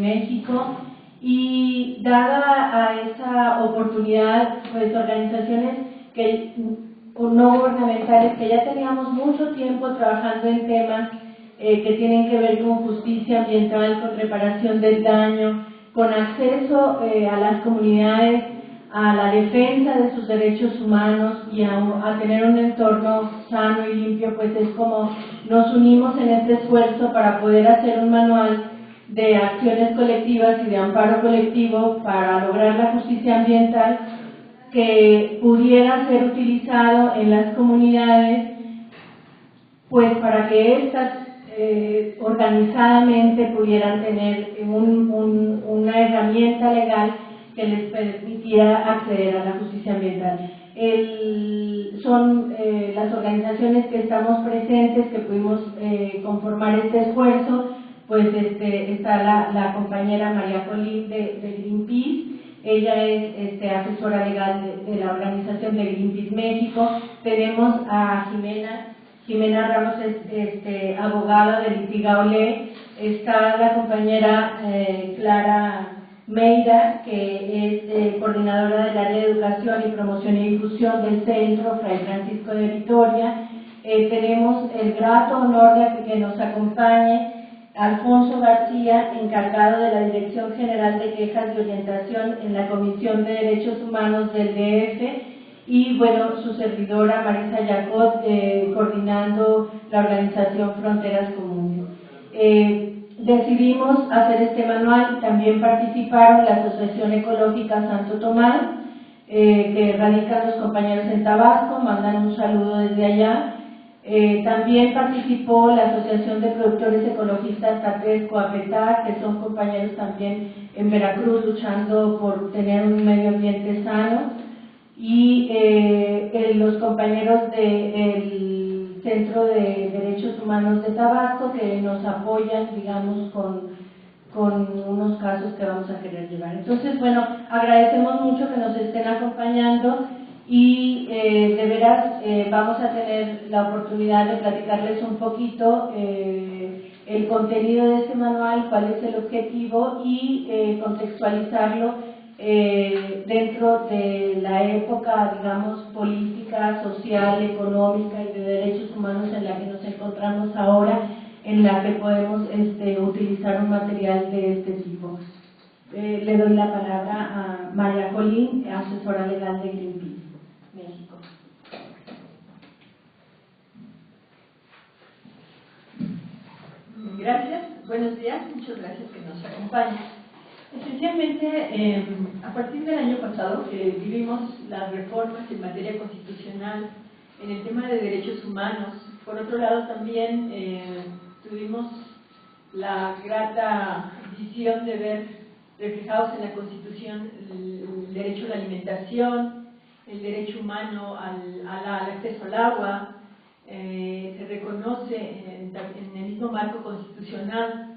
México, y dada a esa oportunidad, pues organizaciones no gubernamentales que ya teníamos mucho tiempo trabajando en temas que tienen que ver con justicia ambiental, con reparación del daño, con acceso a las comunidades, a la defensa de sus derechos humanos y a tener un entorno sano y limpio, pues es como nos unimos en este esfuerzo para poder hacer un manual de acciones colectivas y de amparo colectivo para lograr la justicia ambiental que pudiera ser utilizado en las comunidades, pues para que éstas organizadamente pudieran tener una herramienta legal que les permitiera acceder a la justicia ambiental. Son las organizaciones que estamos presentes, que pudimos conformar este esfuerzo, pues está la compañera María Colín de Greenpeace. Ella es asesora legal de la organización de Greenpeace México. Tenemos a Jimena Ramos, abogada de Litigaolé. Está la compañera Clara Meira, que es coordinadora del área de educación y promoción y difusión del Centro Fray Francisco de Vitoria. Tenemos el grato honor de que nos acompañe Alfonso García, encargado de la Dirección General de Quejas y Orientación en la Comisión de Derechos Humanos del DF, y bueno, su servidora Marisa Yacot, coordinando la organización Fronteras Comunes. Decidimos hacer este manual. También participaron la Asociación Ecológica Santo Tomás, que radican los compañeros en Tabasco, mandan un saludo desde allá. También participó la Asociación de Productores Ecologistas Tapesco Apetá, que son compañeros también en Veracruz luchando por tener un medio ambiente sano, y los compañeros del Centro de Derechos Humanos de Tabasco, que nos apoyan, digamos, con unos casos que vamos a querer llevar. Entonces, bueno, agradecemos mucho que nos estén acompañando y de veras vamos a tener la oportunidad de platicarles un poquito el contenido de este manual, cuál es el objetivo y contextualizarlo dentro de la época, digamos, política, social, económica y de derechos humanos en la que nos encontramos ahora, en la que podemos utilizar un material de este tipo. Le doy la palabra a María Colín, asesora legal de Greenpeace México. Gracias, buenos días, muchas gracias que nos acompañen. Esencialmente, a partir del año pasado que vivimos las reformas en materia constitucional en el tema de derechos humanos, por otro lado también tuvimos la grata visión de ver reflejados en la Constitución el derecho a la alimentación, el derecho humano al acceso al agua. Se reconoce en el mismo marco constitucional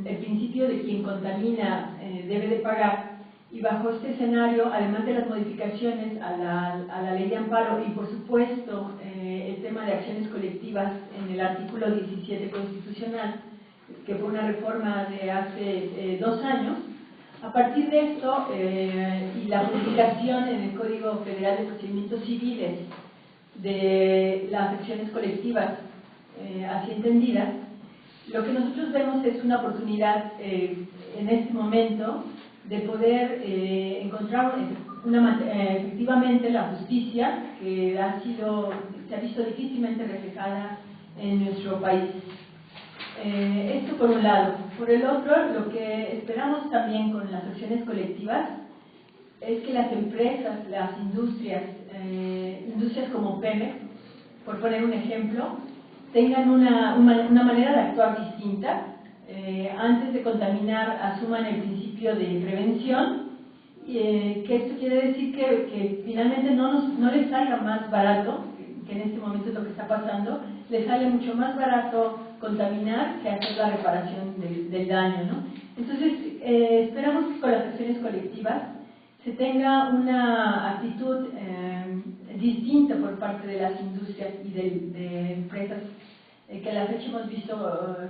el principio de quien contamina debe de pagar, y bajo este escenario, además de las modificaciones a la ley de amparo y por supuesto el tema de acciones colectivas en el artículo 17 constitucional, que fue una reforma de hace 2 años, a partir de esto y la publicación en el Código Federal de Procedimientos Civiles de las acciones colectivas así entendidas, lo que nosotros vemos es una oportunidad en este momento de poder encontrar efectivamente la justicia que se ha visto difícilmente reflejada en nuestro país. Esto por un lado. Por el otro, lo que esperamos también con las acciones colectivas es que las empresas, las industrias como Pemex, por poner un ejemplo, tengan una manera de actuar distinta. Antes de contaminar, asuman el principio de prevención, que esto quiere decir que finalmente no les salga más barato, que en este momento es lo que está pasando, les sale mucho más barato contaminar que hacer la reparación del daño, ¿no? Entonces, esperamos que con las acciones colectivas se tenga una actitud distinta por parte de las industrias y de empresas que a la fecha hemos visto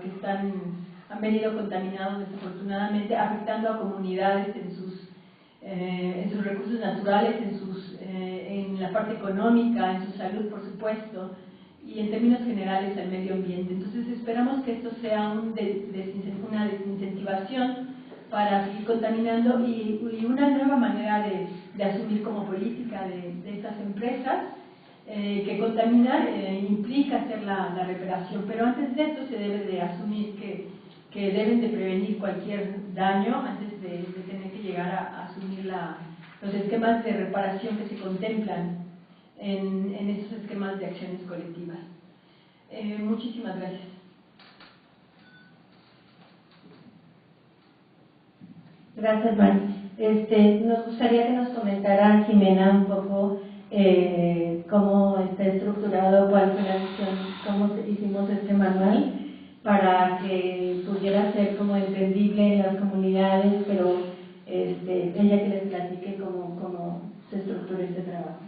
que han venido contaminados desafortunadamente, afectando a comunidades en sus recursos naturales, en la parte económica, en su salud, por supuesto, y en términos generales al medio ambiente. Entonces esperamos que esto sea una desincentivación para seguir contaminando y una nueva manera de asumir como política de estas empresas que contaminar implica hacer la reparación, pero antes de esto se debe de asumir que deben de prevenir cualquier daño antes de tener que llegar a asumir los esquemas de reparación que se contemplan en esos esquemas de acciones colectivas. Muchísimas gracias. Gracias, Mari. Nos gustaría que nos comentara, Jimena, un poco cómo está estructurado, cuál fue la visión, cómo hicimos este manual para que pudiera ser como entendible en las comunidades, pero ella que les platique cómo se estructura este trabajo.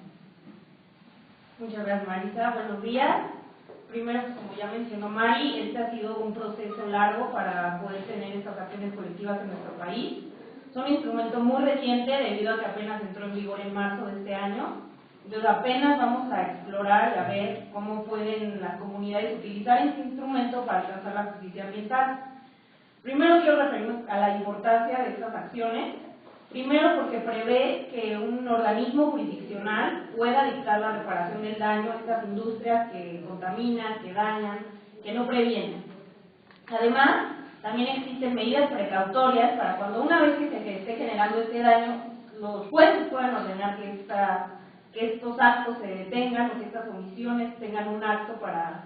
Muchas gracias, Marisa. Buenos días. Primero, como ya mencionó Mari, este ha sido un proceso largo para poder tener estas acciones colectivas en nuestro país. Son un instrumento muy reciente debido a que apenas entró en vigor en marzo de este año. Entonces apenas vamos a explorar y a ver cómo pueden las comunidades utilizar este instrumento para alcanzar la justicia ambiental. Primero quiero referirme a la importancia de estas acciones. Primero porque prevé que un organismo jurisdiccional pueda dictar la reparación del daño a estas industrias que contaminan, que dañan, que no previenen. Además, también existen medidas precautorias para cuando una vez que se esté generando este daño, los jueces puedan ordenar que estos actos se detengan o que estas omisiones tengan un acto para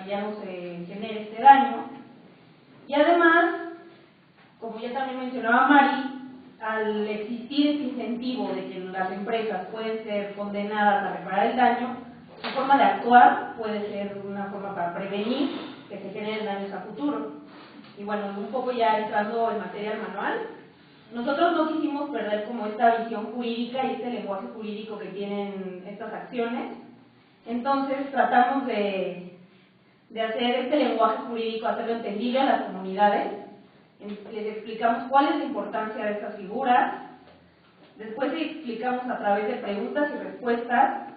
que ya no se genere este daño. Y además, como ya también mencionaba Mari, al existir este incentivo de que las empresas pueden ser condenadas a reparar el daño, su forma de actuar puede ser una forma para prevenir que se generen daños a futuro. Y bueno, un poco ya entrando en materia del manual, nosotros no quisimos perder como esta visión jurídica y este lenguaje jurídico que tienen estas acciones. Entonces tratamos de hacer este lenguaje jurídico, hacerlo entendible a las comunidades. Les explicamos cuál es la importancia de estas figuras. Después les explicamos a través de preguntas y respuestas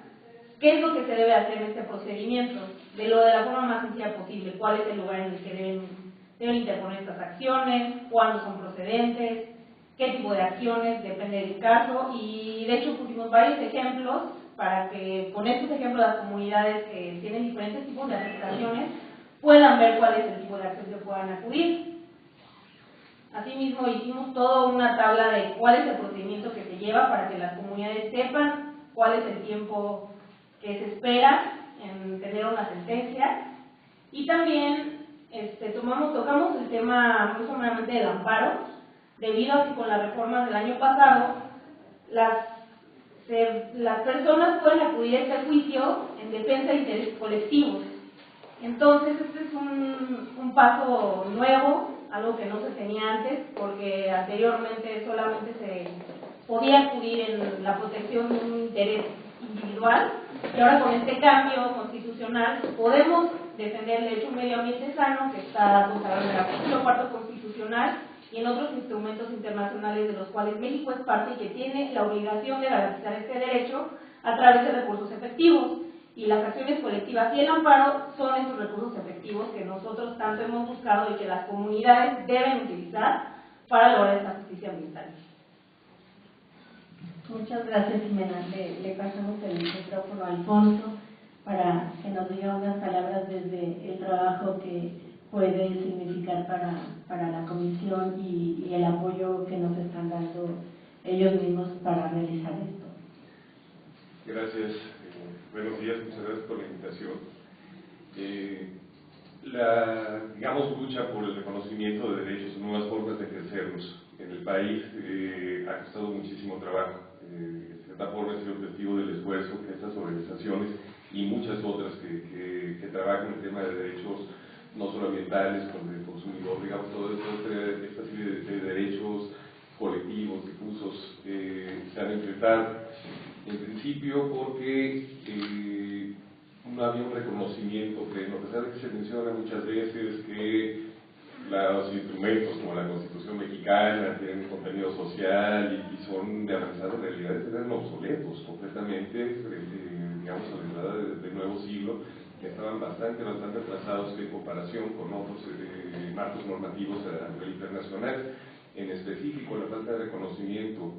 qué es lo que se debe hacer en este procedimiento, de la forma más sencilla posible, cuál es el lugar en el que deben interponer estas acciones, cuándo son procedentes, qué tipo de acciones, depende del caso, y de hecho pusimos varios ejemplos para que con estos ejemplos las comunidades que tienen diferentes tipos de afectaciones puedan ver cuál es el tipo de acción que puedan acudir. Asimismo hicimos toda una tabla de cuál es el procedimiento que se lleva para que las comunidades sepan cuál es el tiempo que se espera en tener una sentencia, y también tocamos el tema muy solamente del amparo, debido a que con las reformas del año pasado las personas pueden acudir a este juicio en defensa de intereses colectivos. Entonces este es un paso nuevo, algo que no se tenía antes, porque anteriormente solamente se podía acudir en la protección de un interés individual, y ahora con este cambio constitucional podemos defender el derecho a un medio ambiente sano, que está consagrado en el artículo 4 constitucional y en otros instrumentos internacionales de los cuales México es parte y que tiene la obligación de garantizar este derecho a través de recursos efectivos. Y las acciones colectivas y el amparo son esos recursos efectivos que nosotros tanto hemos buscado y que las comunidades deben utilizar para lograr esta justicia ambiental. Muchas gracias, Jimena. Le pasamos el micrófono a Alfonso para que nos diga unas palabras desde el trabajo que puede significar para la comisión y el apoyo que nos están dando ellos mismos para realizar esto. Gracias. Buenos días, muchas gracias por la invitación. La, digamos, lucha por el reconocimiento de derechos, nuevas formas de ejercerlos en el país ha costado muchísimo trabajo. De cierta forma es el objetivo del esfuerzo que estas organizaciones y muchas otras que trabajan en el tema de derechos no solo ambientales, como el consumidor, digamos, toda esta serie de derechos colectivos, difusos, se han enfrentado. En principio porque no había un reconocimiento pleno, a pesar de que se menciona muchas veces que los instrumentos como la Constitución mexicana tienen un contenido social y son de avanzada realidad, eran obsoletos completamente, digamos, a la entrada del nuevo siglo, que estaban bastante atrasados en comparación con otros marcos normativos a nivel internacional. En específico, la falta de reconocimiento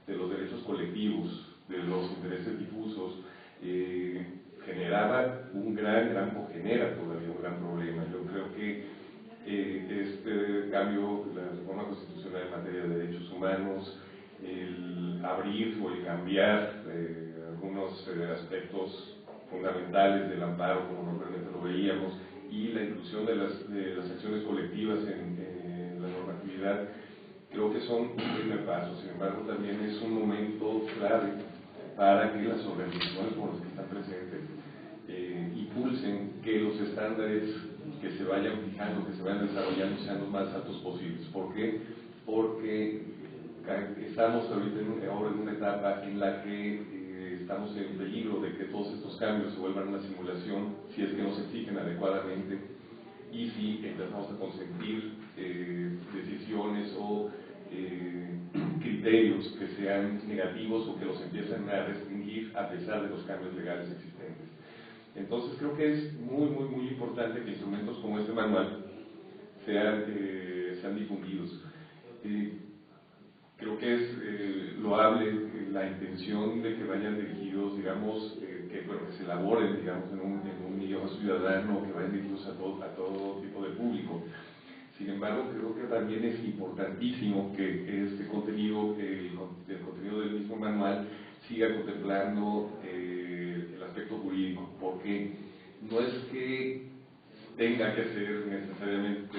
de los derechos colectivos, de los intereses difusos, genera todavía un gran problema. Yo creo que este cambio, la reforma constitucional en materia de derechos humanos, el abrir o el cambiar algunos aspectos fundamentales del amparo, como normalmente lo veíamos, y la inclusión de las acciones colectivas en la normatividad, creo que son un primer paso. Sin embargo, también es un momento clave para que las organizaciones como las que están presentes impulsen que los estándares que se vayan fijando, que se vayan desarrollando, sean los más altos posibles. ¿Por qué? Porque estamos ahora en una etapa en la que estamos en peligro de que todos estos cambios se vuelvan una simulación si es que no se exigen adecuadamente y si empezamos a consentir decisiones o criterios que sean negativos o que los empiecen a restringir a pesar de los cambios legales existentes. Entonces creo que es muy importante que instrumentos como este manual sean difundidos. Creo que es loable la intención de que vayan dirigidos, digamos, que se elaboren, digamos, en un idioma ciudadano, que vayan dirigidos a todo tipo de público. Sin embargo, creo que también es importantísimo que este contenido, el contenido del mismo manual, siga contemplando el aspecto jurídico, porque no es que tenga que ser necesariamente,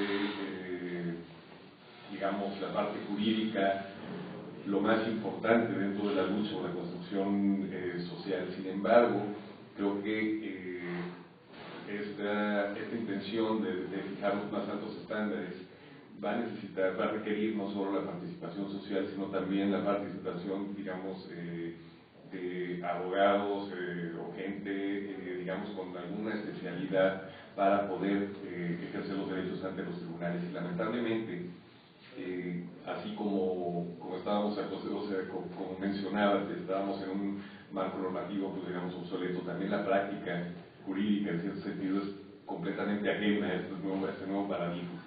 digamos, la parte jurídica lo más importante dentro de la lucha o la construcción social. Sin embargo, creo que esta intención de fijar los más altos estándares va a requerir no solo la participación social, sino también la participación, digamos, de abogados o gente, digamos, con alguna especialidad para poder ejercer los derechos ante los tribunales. Y lamentablemente, así como estábamos como mencionabas, estábamos en un marco normativo, pues digamos, obsoleto, también la práctica jurídica en cierto sentido es completamente ajena a este nuevo paradigma.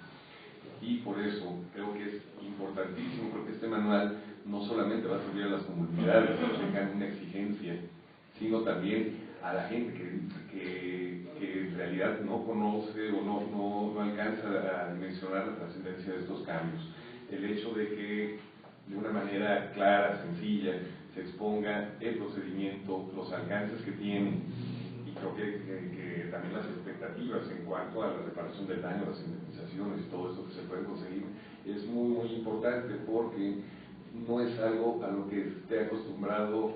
Y por eso creo que es importantísimo, porque este manual no solamente va a servir a las comunidades que tengan una exigencia, sino también a la gente que en realidad no conoce o no alcanza a dimensionar la trascendencia de estos cambios. El hecho de que de una manera clara, sencilla, se exponga el procedimiento, los alcances que tiene, y creo que también las expectativas en cuanto a la reparación del daño, las indemnizaciones y todo esto que se puede conseguir, es muy importante, porque no es algo a lo que esté acostumbrado,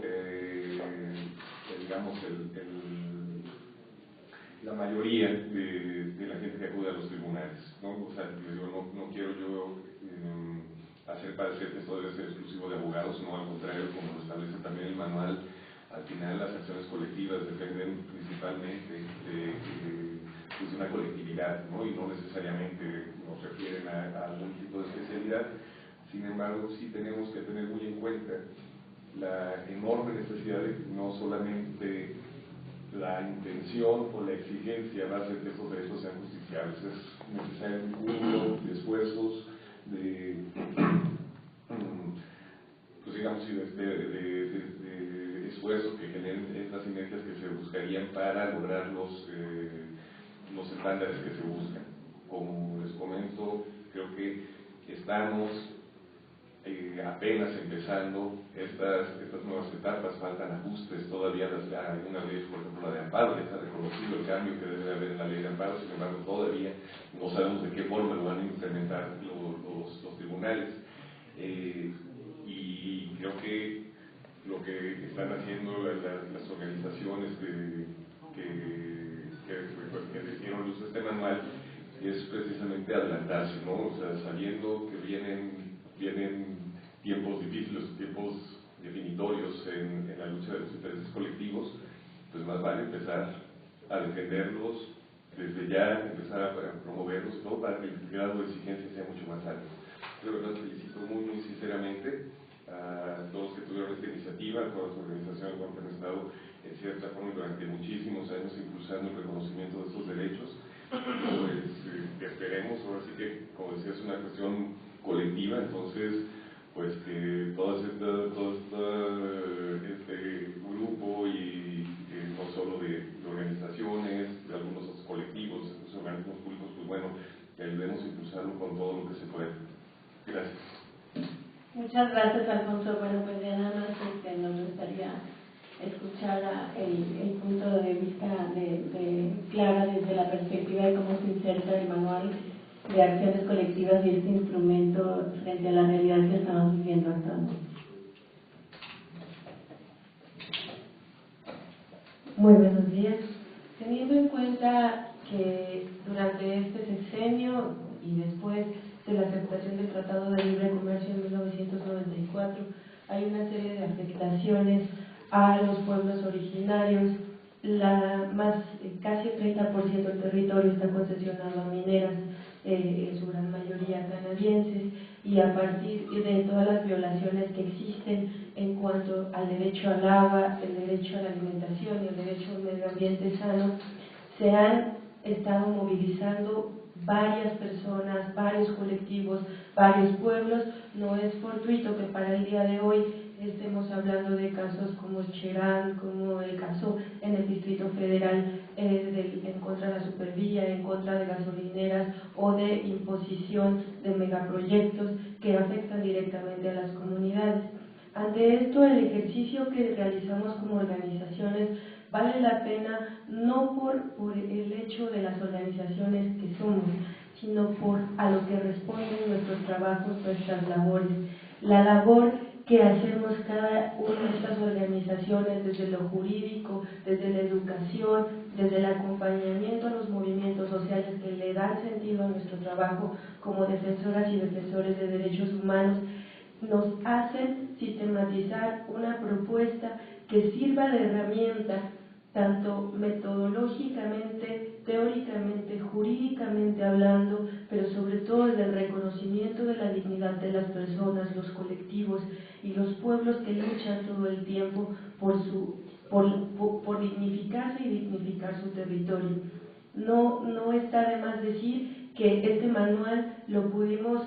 digamos, la mayoría de la gente que acude a los tribunales, ¿no? O sea, no quiero yo hacer parecer que esto debe ser exclusivo de abogados, no, al contrario, como lo establece también el manual. Al final las acciones colectivas dependen principalmente de una colectividad, ¿no? Y no necesariamente nos refieren a algún tipo de especialidad. Sin embargo, sí tenemos que tener muy en cuenta la enorme necesidad de que no solamente la intención o la exigencia va a hacer que estos derechos sean justiciables. Es necesario un conjunto de esfuerzos, pues digamos, de esfuerzos que generen estas sinergias que se buscarían para lograr los estándares que se buscan. Como les comento, creo que estamos apenas empezando estas nuevas etapas, faltan ajustes, todavía alguna ley, por ejemplo la de amparo, ya está reconocido el cambio que debe haber en la ley de amparo, sin embargo todavía no sabemos de qué forma lo van a implementar los tribunales, y creo que lo que están haciendo las organizaciones que hicieron luz de este manual es precisamente adelantarse, ¿no? O sea, sabiendo que vienen tiempos difíciles, tiempos definitorios en la lucha de los intereses colectivos, pues más vale empezar a defenderlos, desde ya empezar a promoverlos, todo para que el grado de exigencia sea mucho más alto. De verdad felicito muy sinceramente a todos los que tuvieron esta iniciativa, a todas las organizaciones que han estado en cierta forma durante muchísimos años impulsando el reconocimiento de estos derechos. Pues esperemos, ahora sí que, como decía, es una cuestión colectiva, entonces pues que todo este grupo y no solo de organizaciones, de algunos otros colectivos, incluso organismos públicos, pues bueno, que ayudemos a impulsarlo con todo lo que se pueda. Gracias. Muchas gracias, Alfonso. Bueno, pues ya nada más nos gustaría escuchar el punto de vista de Clara desde la perspectiva de cómo se inserta el manual de acciones colectivas y este instrumento frente a la realidad que estamos viviendo actualmente. Muy buenos días. Teniendo en cuenta que durante este sexenio y después de la aceptación del Tratado de Libre Comercio en 1994, hay una serie de afectaciones a los pueblos originarios. Casi el 30% del territorio está concesionado a mineras, en su gran mayoría canadienses, y a partir de todas las violaciones que existen en cuanto al derecho al agua, el derecho a la alimentación y el derecho a un medio ambiente sano, se han estado movilizando varias personas, varios colectivos, varios pueblos. No es fortuito que para el día de hoy estemos hablando de casos como Cherán, como el caso en el Distrito Federal en contra de la supervía, en contra de gasolineras o de imposición de megaproyectos que afectan directamente a las comunidades. Ante esto, el ejercicio que realizamos como organizaciones vale la pena no por el hecho de las organizaciones que somos, sino por a lo que responden nuestros trabajos, nuestras labores. La labor que hacemos cada una de estas organizaciones, desde lo jurídico, desde la educación, desde el acompañamiento a los movimientos sociales que le dan sentido a nuestro trabajo como defensoras y defensores de derechos humanos, nos hacen sistematizar una propuesta que sirva de herramienta tanto metodológicamente, teóricamente, jurídicamente hablando, pero sobre todo desde el reconocimiento de la dignidad de las personas, los colectivos y los pueblos que luchan todo el tiempo por dignificarse y dignificar su territorio. No está de más decir que este manual lo pudimos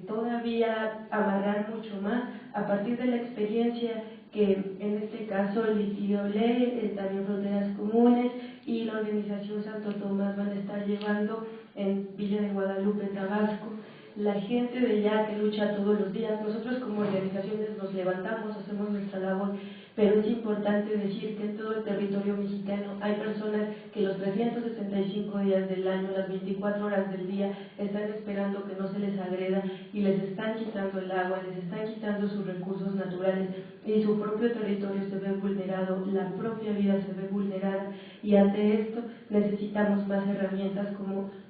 todavía amarrar mucho más a partir de la experiencia que en este caso el Liquidiolé, también Fronteras Comunes y la organización Santo Tomás van a estar llevando en Villa de Guadalupe, Tabasco. La gente de allá que lucha todos los días, nosotros como organizaciones nos levantamos, hacemos nuestra labor, pero es importante decir que en todo el territorio mexicano hay personas que los 365 días del año, las 24 horas del día, están esperando que no se les agreda y les están quitando el agua, les están quitando sus recursos naturales y su propio territorio se ve vulnerado, la propia vida se ve vulnerada, y ante esto necesitamos más herramientas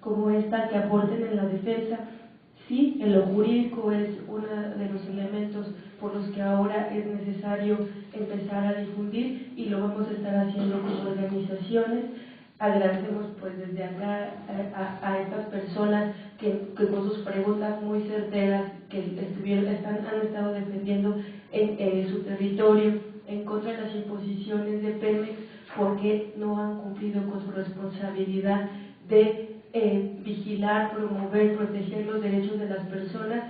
como esta que aporten en la defensa. Sí, en lo jurídico es uno de los elementos por los que ahora es necesario empezar a difundir y lo vamos a estar haciendo como organizaciones. Agradecemos pues desde acá a estas personas que con sus preguntas muy certeras que han estado defendiendo en su territorio en contra de las imposiciones de Pemex porque no han cumplido con su responsabilidad de vigilar, promover, proteger los derechos de las personas.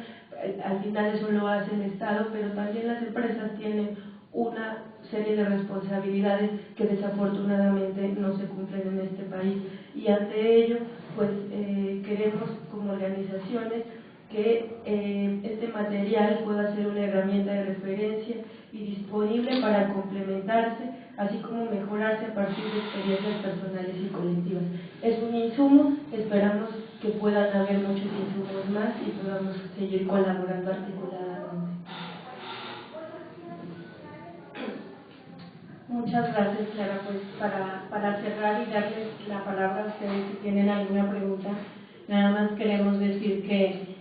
Al final eso lo hace el Estado, pero también las empresas tienen una serie de responsabilidades que desafortunadamente no se cumplen en este país, y ante ello pues queremos como organizaciones que este material pueda ser una herramienta de referencia y disponible para complementarse, así como mejorarse a partir de experiencias personales y colectivas. Es un insumo, esperamos que puedan haber muchos insumos más y podamos seguir colaborando articuladamente. Muchas gracias, Clara. Pues para cerrar y darles la palabra a ustedes si tienen alguna pregunta, nada más queremos decir que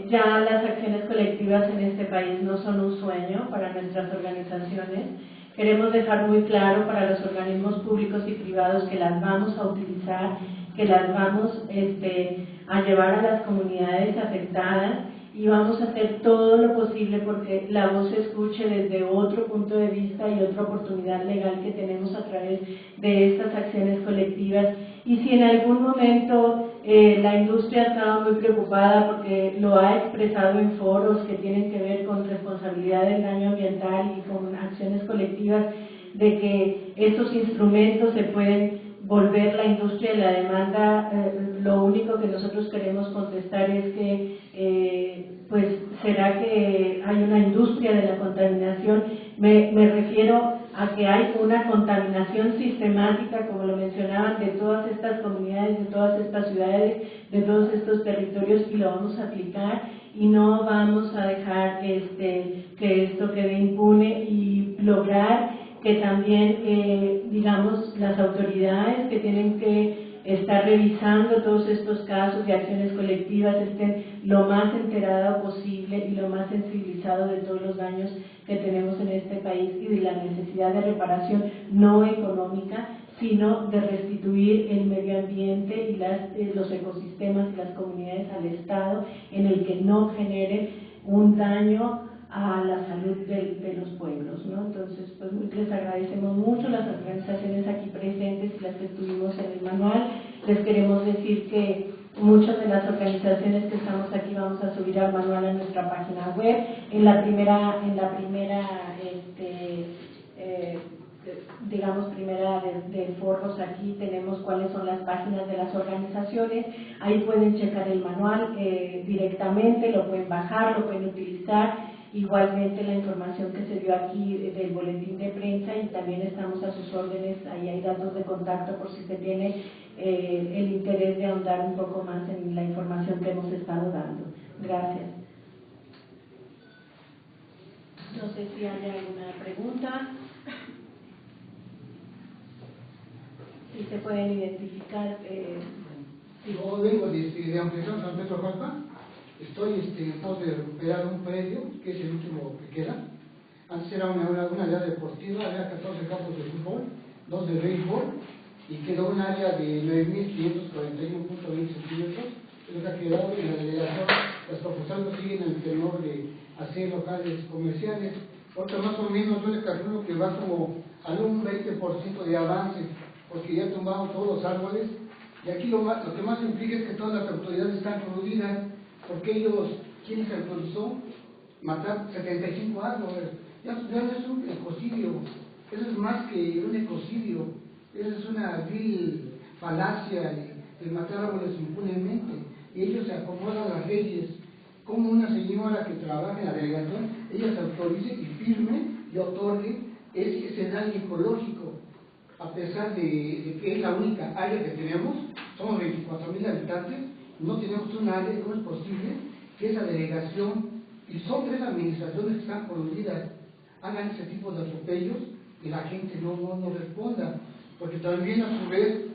ya las acciones colectivas en este país no son un sueño para nuestras organizaciones. queremos dejar muy claro para los organismos públicos y privados que las vamos a utilizar, que las vamos a llevar a las comunidades afectadas y vamos a hacer todo lo posible porque la voz se escuche desde otro punto de vista y otra oportunidad legal que tenemos a través de estas acciones colectivas. Y si en algún momento la industria ha estado muy preocupada porque lo ha expresado en foros que tienen que ver con responsabilidad del daño ambiental y con acciones colectivas, de que estos instrumentos se pueden volver la industria de la demanda, lo único que nosotros queremos contestar es que pues será que hay una industria de la contaminación. Me refiero a que hay una contaminación sistemática, como lo mencionaban, de todas estas comunidades, de todas estas ciudades, de todos estos territorios, y lo vamos a aplicar y no vamos a dejar que esto quede impune y lograr que también, digamos, las autoridades que tienen que estar revisando todos estos casos de acciones colectivas estén lo más enterado posible y lo más sensibilizado de todos los daños que tenemos en este país y de la necesidad de reparación no económica, sino de restituir el medio ambiente y los ecosistemas y las comunidades al estado en el que no generen un daño a la salud de los pueblos, ¿no? Entonces, pues les agradecemos mucho las organizaciones aquí presentes y las que estuvimos en el manual. Les queremos decir que muchas de las organizaciones que estamos aquí vamos a subir al manual a nuestra página web. En la primera de foros aquí tenemos cuáles son las páginas de las organizaciones. Ahí pueden checar el manual directamente, lo pueden bajar, lo pueden utilizar. Igualmente la información que se dio aquí del boletín de prensa, y también estamos a sus órdenes, ahí hay datos de contacto por si se tiene el interés de ahondar un poco más en la información que hemos estado dando. Gracias. No sé si hay alguna pregunta. Si se pueden identificar. Yo vengo de Ampliación San Pedro Jalpa. Estoy en pos de recuperar un predio, que es el último que queda. Antes era una área deportiva, había 14 campos de fútbol, 2 de béisbol, y quedó un área de 9.541.20 centímetros. Es lo que ha quedado en la delegación. Las propuestas siguen en el tenor de hacer locales comerciales. Ahorita más o menos yo le calculo que va como a un 20% de avance, porque ya tumbaron todos los árboles. Y aquí lo que más implica es que todas las autoridades están coludidas, porque ¿quién se autorizó matar 75 árboles? Ya no es un ecocidio, eso es más que un ecocidio, eso es una vil falacia de matar árboles impunemente. Y ellos se acomodan a las leyes, como una señora que trabaja en la delegación, ella se autorice y firme y otorgue ese daño ecológico, a pesar de que es la única área que tenemos. Somos 24.000 habitantes, no tenemos un área. ¿Cómo es posible que esa delegación, y son 3 administraciones que están coludidas, hagan ese tipo de atropellos y la gente no responda? Porque también a su vez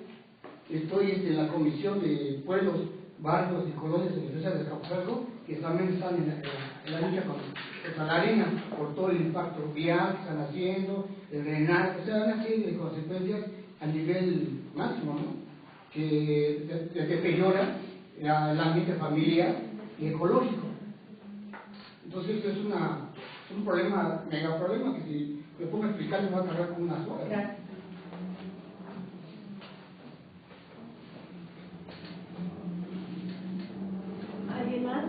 estoy en la Comisión de Pueblos, Barrios y Colonias de Defensa de Azcapotzalco, que también están en la lucha contra la arena, por todo el impacto vial que están haciendo, el drenaje, o sea, una serie de consecuencias a nivel máximo, ¿no? Que deteriora el ambiente familiar y ecológico. Entonces esto es un problema, mega problema, que si me pongo a explicar me va a tardar como unas horas. Gracias. ¿Alguien más?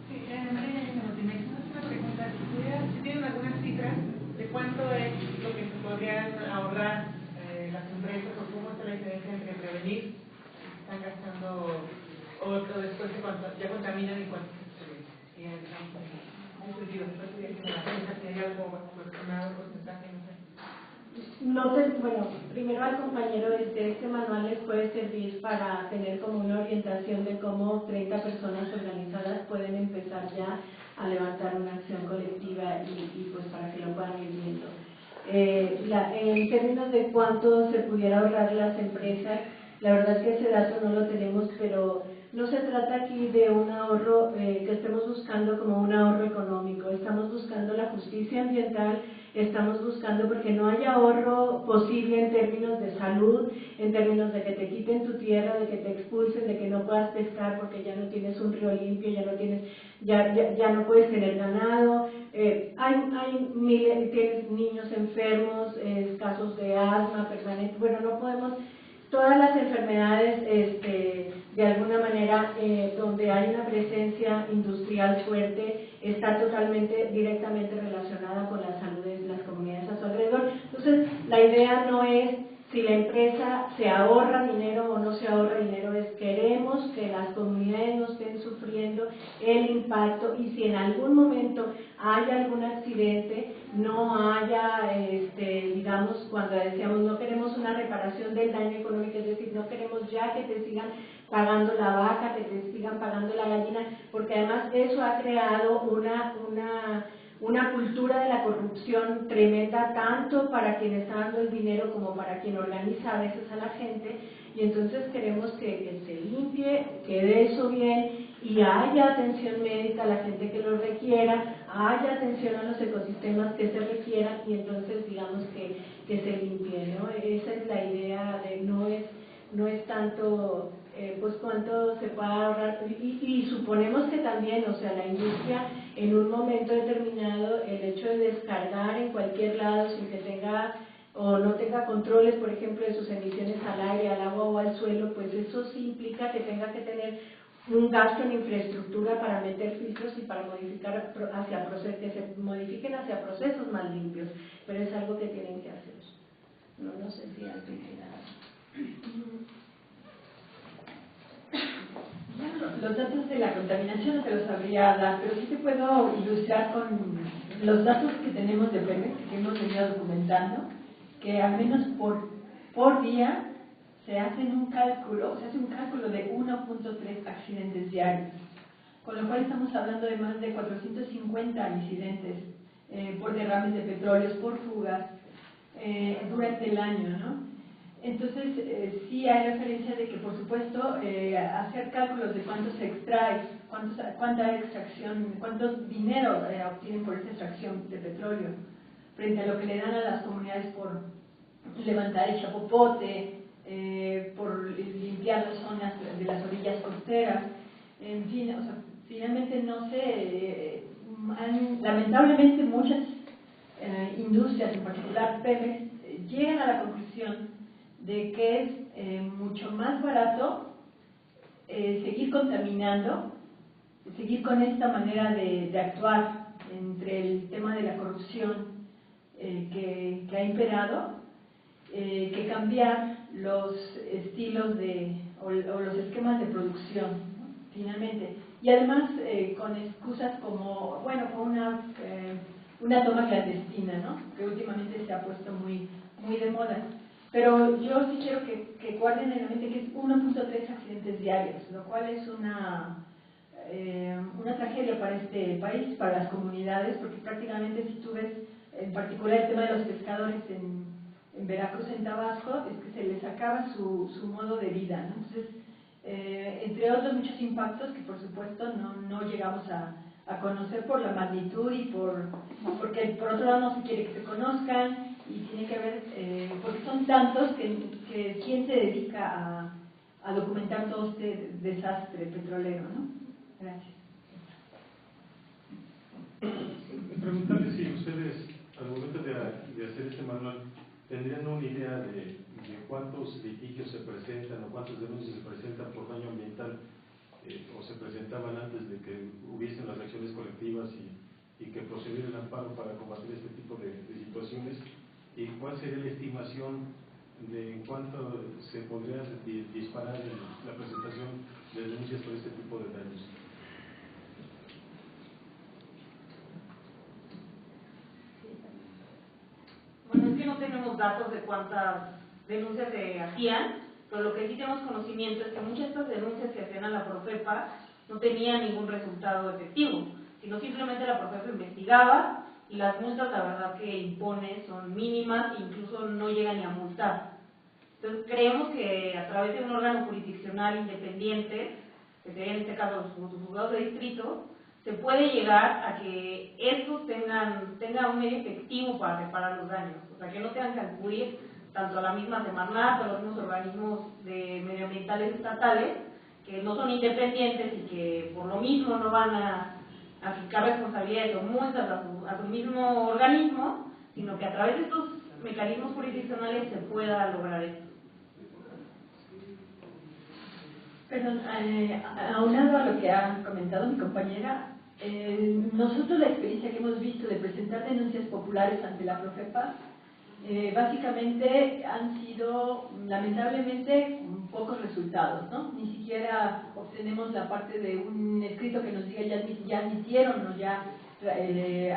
Sí, María Notimex, una pregunta. Si tienen algunas cifras de cuánto es lo que se podrían ahorrar las empresas, o cómo está la diferencia entre prevenir, están gastando, o después de cuánto ya contaminan y cuánto se hay algo aproximado, porcentaje, no sé. Bueno, primero al compañero, este manual les puede servir para tener como una orientación de cómo 30 personas organizadas pueden empezar ya a levantar una acción colectiva y pues para que lo puedan ir viendo. En términos de cuánto se pudiera ahorrar las empresas, la verdad es que ese dato no lo tenemos, pero no se trata aquí de un ahorro que estemos buscando como un ahorro económico. Estamos buscando la justicia ambiental, que estamos buscando, porque no hay ahorro posible en términos de salud, en términos de que te quiten tu tierra, de que te expulsen, de que no puedas pescar porque ya no tienes un río limpio, ya no tienes, ya no puedes tener ganado, hay miles, tienes niños enfermos, casos de asma permanente, bueno, no podemos, todas las enfermedades de alguna manera donde hay una presencia industrial fuerte está totalmente directamente relacionada con la salud de las comunidades a su alrededor. Entonces la idea no es si la empresa se ahorra dinero o no se ahorra dinero, es queremos que las comunidades no estén sufriendo el impacto, y si en algún momento hay algún accidente, no haya, digamos, cuando decíamos no queremos una reparación del daño económico, es decir, no queremos ya que te sigan pagando la vaca, que te sigan pagando la gallina, porque además eso ha creado una cultura de la corrupción tremenda, tanto para quien está dando el dinero como para quien organiza a veces a la gente, y entonces queremos que se limpie, quede eso bien y haya atención médica a la gente que lo requiera, haya atención a los ecosistemas que se requieran, y entonces digamos que se limpie, ¿no? Esa es la idea, de no es tanto pues cuánto se puede ahorrar, y suponemos que también, o sea, la industria en un momento determinado, el hecho de descargar en cualquier lado sin que tenga o no tenga controles, por ejemplo, de sus emisiones al aire, al agua o al suelo, pues eso sí implica que tenga que tener un gasto en infraestructura para meter filtros y para modificar hacia procesos, que se modifiquen hacia procesos más limpios, pero es algo que tienen que hacer. No sé si alguien Los datos de la contaminación no te los sabría dar, pero sí te puedo ilustrar con los datos que tenemos de Pemex, que hemos venido documentando, que al menos por día se hace un cálculo de 1.3 accidentes diarios, con lo cual estamos hablando de más de 450 incidentes por derrames de petróleos, por fugas, durante el año, ¿no? Entonces, sí hay referencia de que, por supuesto, hacer cálculos de cuánto se extrae, cuánta extracción, cuánto dinero obtienen por esta extracción de petróleo, frente a lo que le dan a las comunidades por levantar el chapopote, por limpiar las zonas de las orillas costeras, en fin, o sea, finalmente no sé, lamentablemente muchas industrias, en particular Pemex, llegan a la conclusión de que es mucho más barato seguir contaminando, seguir con esta manera de actuar entre el tema de la corrupción que ha imperado, que cambiar los estilos o los esquemas de producción, ¿no? Finalmente. Y además con excusas como, bueno, con una toma clandestina, ¿no? Que últimamente se ha puesto muy de moda. Pero yo sí quiero que guarden en la mente que es 1.3 accidentes diarios, lo cual es una tragedia para este país, para las comunidades, porque prácticamente si tú ves en particular el tema de los pescadores en Veracruz, en Tabasco, es que se les acaba su modo de vida, ¿no? Entonces, entre otros muchos impactos que por supuesto no llegamos a conocer por la magnitud y porque por otro lado no se quiere que se conozcan, y tiene que ver, porque son tantos que quién se dedica a documentar todo este desastre petrolero, ¿no? Gracias. Preguntarle si ustedes, al momento de hacer este manual, tendrían una idea de cuántos litigios se presentan o cuántas denuncias se presentan por daño ambiental o se presentaban antes de que hubiesen las acciones colectivas y que procediera el amparo para combatir este tipo de situaciones, y cuál sería la estimación de en cuánto se podría disparar la presentación de denuncias por este tipo de daños. Bueno, es que no tenemos datos de cuántas denuncias se hacían, pero lo que sí tenemos conocimiento es que muchas de estas denuncias que hacían a la Profepa no tenían ningún resultado efectivo, sino simplemente la Profepa investigaba y las multas, la verdad que impone, son mínimas e incluso no llegan ni a multar. Entonces creemos que a través de un órgano jurisdiccional independiente, que sería en este caso los juzgados de distrito, se puede llegar a que estos tengan un medio efectivo para reparar los daños, o sea, que no tengan que acudir tanto a la misma Semarnat o a los mismos organismos de medioambientales estatales, que no son independientes y que por lo mismo no van a fijar responsabilidades o multas a su mismo organismo, sino que a través de estos mecanismos jurisdiccionales se pueda lograr esto. Perdón, aunado a lo que ha comentado mi compañera, nosotros la experiencia que hemos visto de presentar denuncias populares ante la Profepa, básicamente han sido, lamentablemente, pocos resultados, ¿no? Ni siquiera obtenemos la parte de un escrito que nos diga ya admitieron o ya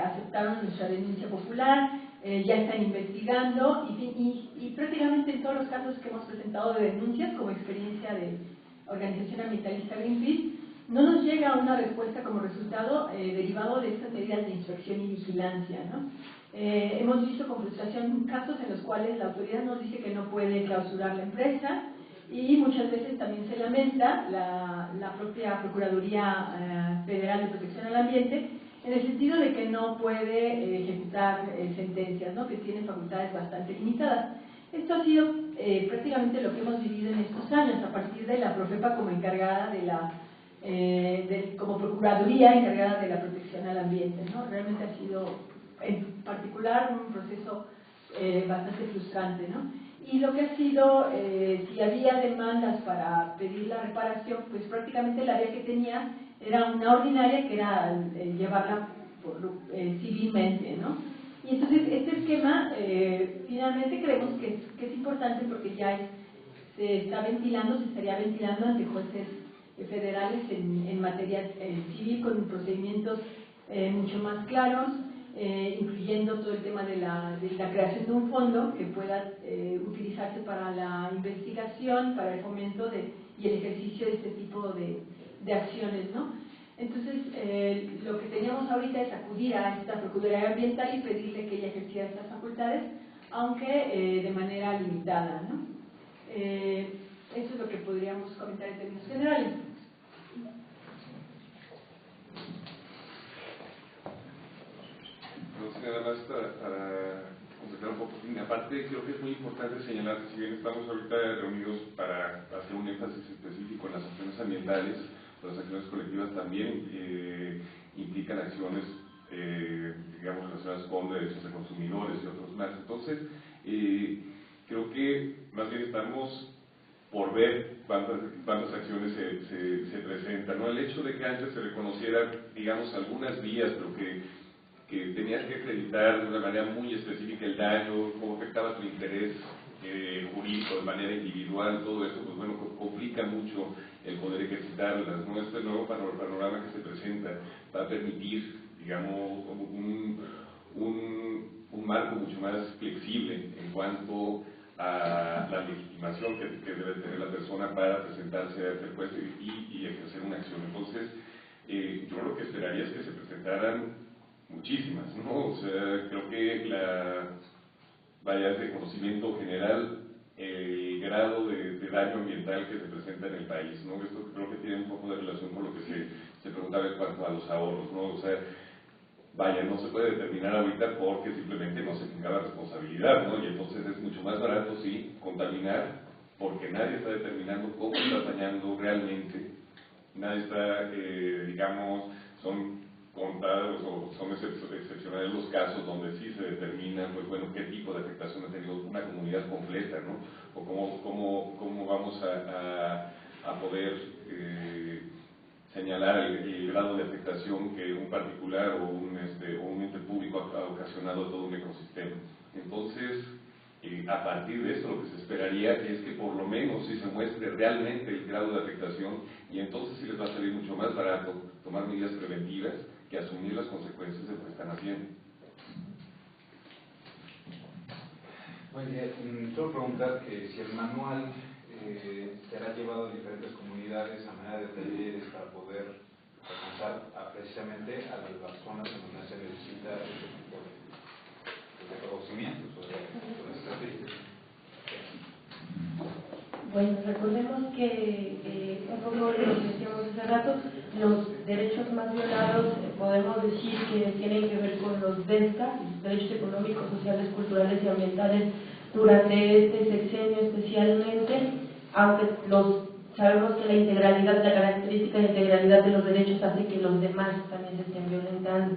aceptaron nuestra denuncia popular, ya están investigando y prácticamente en todos los casos que hemos presentado de denuncias como experiencia de organización ambientalista Greenpeace, no nos llega una respuesta como resultado derivado de estas medidas de inspección y vigilancia, ¿no? Hemos visto con frustración casos en los cuales la autoridad nos dice que no puede clausurar la empresa y muchas veces también se lamenta la propia Procuraduría Federal de Protección al Ambiente en el sentido de que no puede ejecutar sentencias, ¿no? Que tiene facultades bastante limitadas. Esto ha sido prácticamente lo que hemos vivido en estos años a partir de la Profepa como encargada como Procuraduría encargada de la protección al ambiente, ¿no? Realmente ha sido en particular un proceso bastante frustrante, ¿no? Y lo que ha sido, si había demandas para pedir la reparación, pues prácticamente la vía que tenía era una ordinaria, que era llevarla civilmente, ¿no? Y entonces este esquema finalmente creemos que es importante porque ya se está ventilando, se estaría ventilando ante jueces federales en materia civil con procedimientos mucho más claros, incluyendo todo el tema de la creación de un fondo que pueda utilizarse para la investigación, para el fomento y el ejercicio de este tipo de acciones, ¿no? Entonces, lo que teníamos ahorita es acudir a esta Procuraduría Ambiental y pedirle que ella ejerciera estas facultades, aunque de manera limitada, ¿no? Eso es lo que podríamos comentar en términos generales. Nada más para completar un poco. Aparte, creo que es muy importante señalar que si bien estamos ahorita reunidos para hacer un énfasis específico en las acciones ambientales, las acciones colectivas también implican acciones, digamos, relacionadas con derechos de consumidores y otros más. Entonces, creo que más bien estamos por ver cuántas acciones se presentan, ¿no? El hecho de que antes se reconociera, digamos, algunas vías, pero que tenías que acreditar de una manera muy específica el daño, cómo afectaba tu interés jurídico de manera individual, todo eso, pues bueno, complica mucho el poder ejercitarlas, ¿no? Este nuevo panorama que se presenta va a permitir, digamos, un marco mucho más flexible en cuanto a la legitimación que debe tener la persona para presentarse ante el juez y ejercer una acción. Entonces, yo lo que esperaría es que se presentaran muchísimas, ¿no? O sea, creo que de conocimiento general el grado de daño ambiental que se presenta en el país, ¿no? Esto creo que tiene un poco de relación con lo que se preguntaba en cuanto a los ahorros, ¿no? O sea, no se puede determinar ahorita porque simplemente no se tenga la responsabilidad, ¿no? Y entonces es mucho más barato, sí, contaminar, porque nadie está determinando cómo está dañando realmente, nadie está, digamos, son contados o son excepcionales los casos donde sí se determina, pues bueno, qué tipo de afectación ha tenido una comunidad completa, ¿no? O cómo vamos a poder señalar el grado de afectación que un particular o un ente público ha ocasionado a todo un ecosistema. Entonces, a partir de esto lo que se esperaría es que por lo menos sí se muestre realmente el grado de afectación y entonces sí les va a salir mucho más barato tomar medidas preventivas que asumir las consecuencias de lo que están haciendo. Oye, quiero preguntar que si el manual será llevado a diferentes comunidades a manera de talleres para poder alcanzar precisamente a las zonas en donde se necesita este tipo de conocimientos o de estrategias. Bueno, recordemos que un poco lo que decíamos hace rato, los derechos más violados podemos decir que tienen que ver con los DESCA, derechos económicos, sociales, culturales y ambientales durante este sexenio especialmente, aunque sabemos que la integralidad, la característica de integralidad de los derechos hace que los demás también se estén violentando.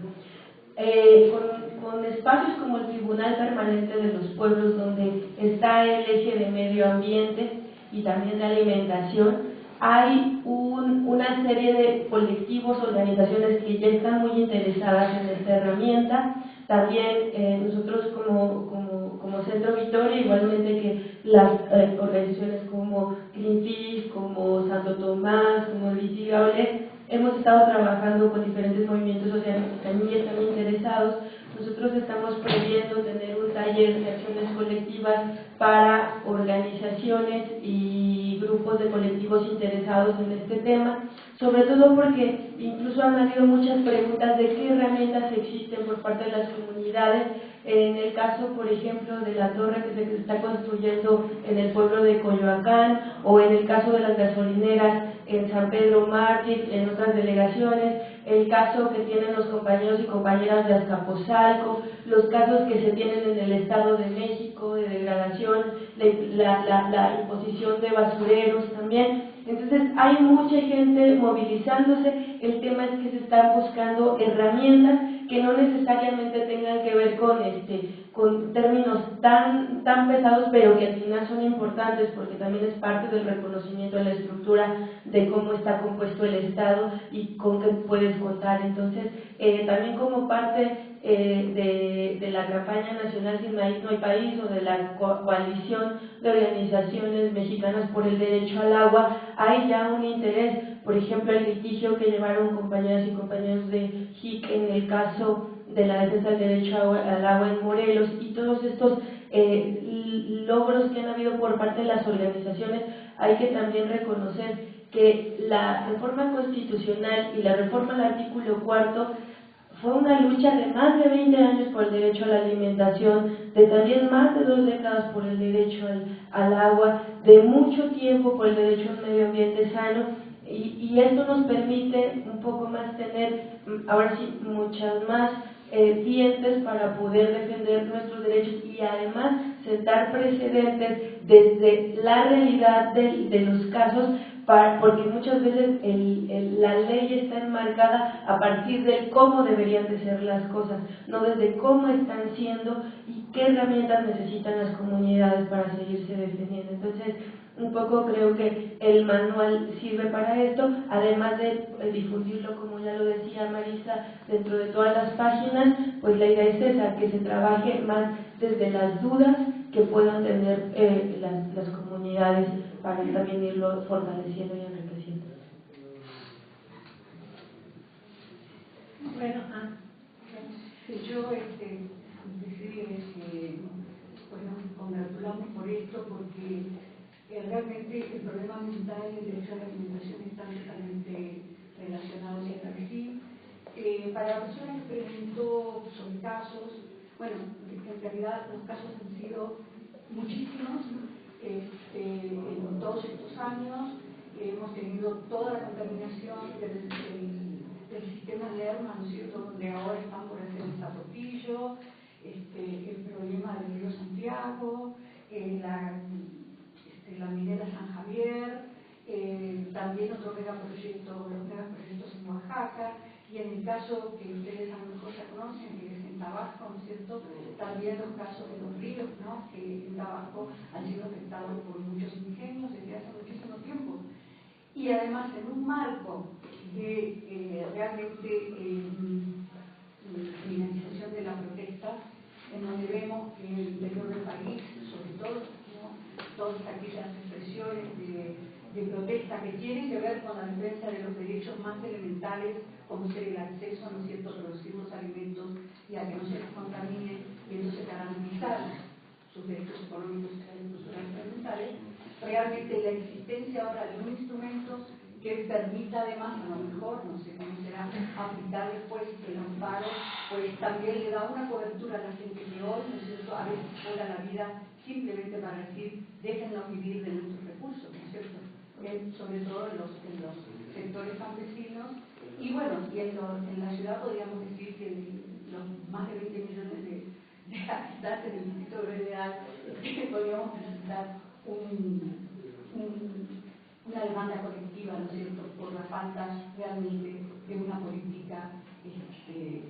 Con espacios como el Tribunal Permanente de los Pueblos, donde está el eje de medio ambiente y también de alimentación, hay una serie de colectivos, organizaciones que ya están muy interesadas en esta herramienta. También nosotros como Centro Victoria, igualmente que las organizaciones como Greenpeace, como Santo Tomás, como Visible, hemos estado trabajando con diferentes movimientos sociales que también están interesados. Nosotros estamos previendo tener un taller de acciones colectivas para organizaciones y grupos de colectivos interesados en este tema, sobre todo porque incluso han habido muchas preguntas de qué herramientas existen por parte de las comunidades. En el caso, por ejemplo, de la torre que se está construyendo en el pueblo de Coyoacán, o en el caso de las gasolineras en San Pedro Mártir, en otras delegaciones, el caso que tienen los compañeros y compañeras de Azcapotzalco, los casos que se tienen en el Estado de México de degradación, la imposición de basureros también. Entonces hay mucha gente movilizándose. El tema es que se están buscando herramientas que no necesariamente tengan que ver con términos tan pesados, pero que al final son importantes porque también es parte del reconocimiento de la estructura de cómo está compuesto el Estado y con qué puedes contar. Entonces, también como parte de la campaña nacional Sin Maíz No Hay País, o de la coalición de organizaciones mexicanas por el derecho al agua, hay ya un interés. Por ejemplo, el litigio que llevaron compañeras y compañeros de JIC en el caso de la defensa del derecho al agua en Morelos, y todos estos logros que han habido por parte de las organizaciones. Hay que también reconocer que la reforma constitucional y la reforma al artículo 4 fue una lucha de más de 20 años por el derecho a la alimentación, de también más de 2 décadas por el derecho al agua, de mucho tiempo por el derecho a un medio ambiente sano, y esto nos permite un poco más tener, ahora sí, muchas más dientes para poder defender nuestros derechos y además sentar precedentes desde la realidad de los casos, porque muchas veces la ley está enmarcada a partir de cómo deberían de ser las cosas, no desde cómo están siendo y qué herramientas necesitan las comunidades para seguirse defendiendo. Entonces, un poco creo que el manual sirve para esto, además de difundirlo, como ya lo decía Marisa, dentro de todas las páginas. Pues la idea es esa, que se trabaje más desde las dudas que puedan tener las comunidades, para también irlo fortaleciendo y enriqueciendo. Bueno, yo decidí, congratularme por esto, porque realmente el problema ambiental y el derecho a la alimentación están totalmente relacionados entre sí. Para la persona que preguntó sobre casos, bueno, en realidad los casos han sido muchísimos. En todos estos años hemos tenido toda la contaminación del sistema Lerma, ¿no es cierto?, donde ahora están por hacer el Zapotillo, el problema del río Santiago, la minera San Javier, también otro megaproyecto, los megaproyectos en Oaxaca, y en el caso que ustedes a lo mejor ya conocen, que es en Tabasco, ¿no es cierto?, también los casos de los ríos, ¿no?, que en Tabasco han sido afectados por muchos ingenios desde hace muchísimo tiempo. Y además en un marco de realmente finalización de la protesta, en donde vemos que en el interior del país, sobre todo, ¿no?, todas aquellas expresiones de protesta que tienen que ver con la defensa de los derechos más elementales, como ser el acceso, ¿no es cierto?, a producir los alimentos y a que no se les contamine, viéndose garantizados sus derechos económicos, sociales, culturales y ambientales. Realmente la existencia ahora de un instrumento que permita además, a lo mejor, no sé cómo será, aplicar después el amparo, pues también le da una cobertura a la gente de hoy, ¿no es cierto? A veces juega la vida simplemente para decir, déjennos vivir de nuestros recursos, ¿no es cierto? Sobre todo en los sectores campesinos, y bueno, y en la ciudad podríamos decir que los más de 20 millones de habitantes del Distrito Federal podríamos presentar una demanda colectiva, ¿no es cierto?, por la falta realmente de una política que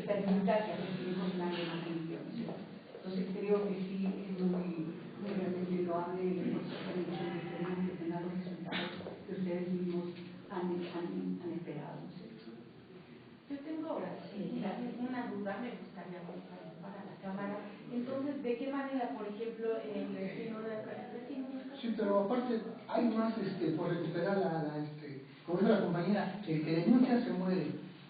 permita que recibimos una más limpia, ¿no es cierto? Entonces creo que sí es muy realmente loable el esfuerzo que han hecho y esperemos que tengan los resultados que ustedes mismos han esperado, ¿no es cierto? Yo tengo una duda, me gustaría para la Cámara. Entonces, ¿de qué manera, por ejemplo, el vecino de Sí, pero aparte hay más por recuperar como dice la compañera, el que denuncia se muere.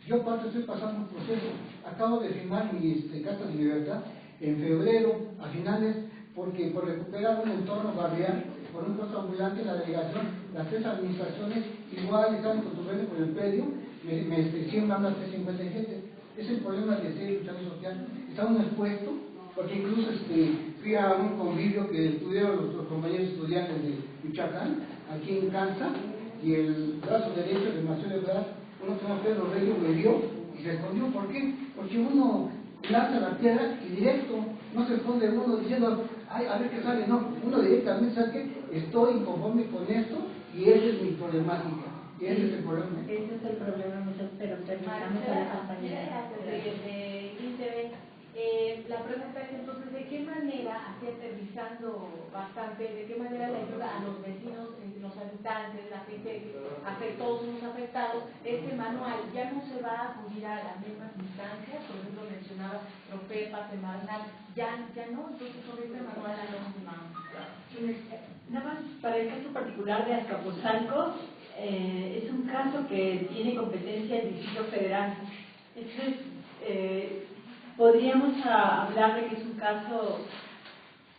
Yo aparte estoy pasando un proceso, acabo de firmar mi carta de libertad en febrero, a finales, porque por recuperar un entorno barrial, por un costo ambulante, la delegación, las 3 administraciones, igual están contribuyendo con el predio, me siguen dando a 357. Es el problema de ser luchador social. Estamos expuestos, porque incluso fui a un convivio que tuvieron los compañeros estudiantes de Michoacán, aquí en Kansas, y el brazo derecho de Marcelo Ebrard, uno que se llama Pedro Reyes, me vio y se escondió. ¿Por qué? Porque uno lanza la piedra y directo, no se esconde uno diciendo, ay, a ver qué sale, no, uno directamente sabe que estoy inconforme con esto y esa es mi problemática. Y ese es el problema. Ese es el problema, pero terminamos a la compañera. La pregunta es entonces, ¿de qué manera, así aterrizando bastante, de qué manera le ayuda a los vecinos, los habitantes, la gente, todos somos afectados? Este manual ya no se va a acudir a las mismas instancias, por ejemplo mencionaba Profepa, Semarnat, ya no, entonces sobre este manual Nada más para el caso particular de Azcapotzalco, es un caso que tiene competencia el Distrito Federal. Entonces, podríamos hablar de que es un caso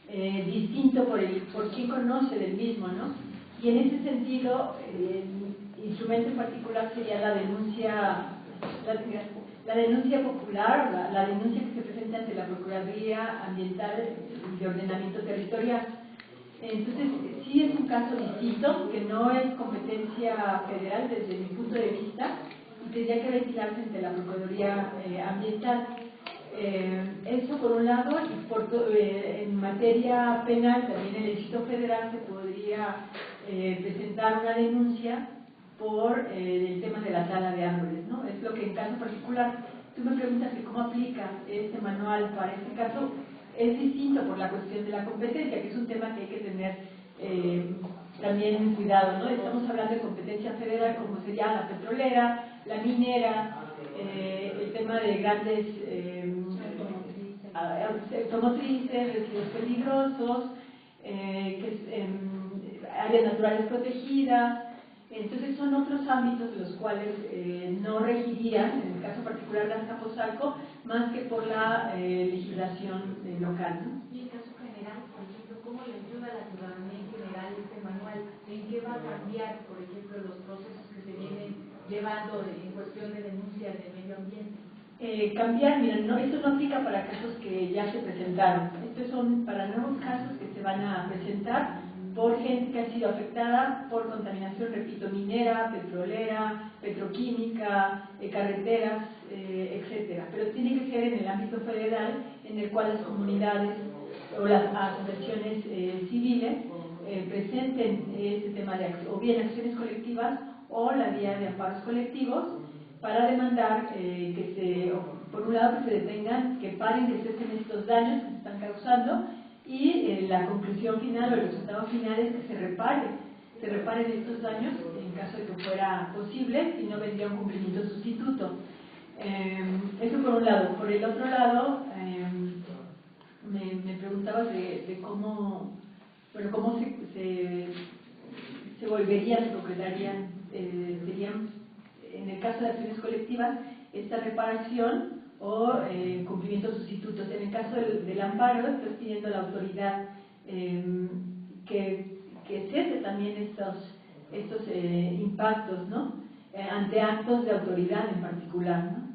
distinto por quien conoce del mismo, ¿no? Y en ese sentido, el instrumento en particular sería la denuncia popular, la denuncia que se presenta ante la Procuraduría Ambiental de Ordenamiento Territorial. Entonces, sí es un caso distinto, que no es competencia federal desde mi punto de vista, y tendría que ventilarse ante la Procuraduría Ambiental. Eso por un lado, y en materia penal también en el Distrito Federal se podría presentar una denuncia por el tema de la tala de árboles, ¿no? Es lo que en caso particular, tú me preguntas que cómo aplica este manual para este caso, es distinto por la cuestión de la competencia, que es un tema que hay que tener también cuidado, ¿no? Estamos hablando de competencia federal como sería la petrolera, la minera, el tema de grandes automotrices, residuos peligrosos, áreas naturales protegidas. Entonces son otros ámbitos de los cuales no regirían, en el caso particular de Azcapotzalco, más que por la legislación local, ¿no? Y en caso general, por ejemplo, ¿cómo le ayuda a la ciudadanía en general este manual? ¿En qué va a cambiar, por ejemplo, los procesos que se vienen llevando en cuestión de denuncia de medio ambiente? Cambiar, mira, no, esto no aplica para casos que ya se presentaron. Estos son para nuevos casos que se van a presentar por gente que ha sido afectada por contaminación, repito, minera, petrolera, petroquímica, carreteras, etcétera. Pero tiene que ser en el ámbito federal, en el cual las comunidades o las asociaciones civiles presenten este tema de o bien acciones colectivas o la vía de amparos colectivos para demandar por un lado, que se detengan, que paren, que cesen estos daños que se están causando, y la conclusión final o el resultado final es que se reparen estos daños en caso de que fuera posible, si no vendría un cumplimiento sustituto. Eso por un lado. Por el otro lado, me preguntabas de cómo se volverían, se concretarían, serían, en el caso de acciones colectivas, esta reparación o cumplimientos sustitutos. En el caso del amparo, estás pidiendo a la autoridad que que cese también estos impactos, ¿no? Ante actos de autoridad en particular, ¿no?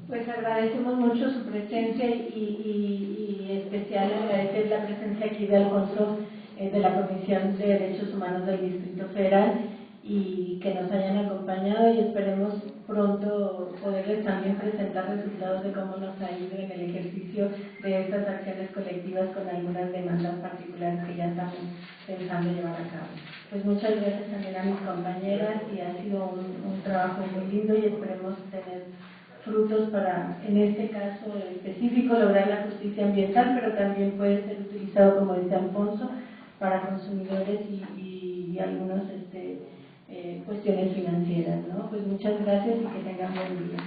Pues agradecemos mucho su presencia y especial agradecer la presencia aquí de Alfonso de la Comisión de Derechos Humanos del Distrito Federal y que nos hayan acompañado y esperemos pronto poderles también presentar resultados de cómo nos ha ido en el ejercicio de estas acciones colectivas con algunas demandas particulares que ya estamos pensando llevar a cabo. Pues muchas gracias también a mis compañeras y ha sido un trabajo muy lindo y esperemos tener frutos para, en este caso específico, lograr la justicia ambiental, pero también puede ser utilizado, como dice Alfonso, para consumidores y algunas cuestiones financieras, ¿no? Pues muchas gracias y que tengan buen día.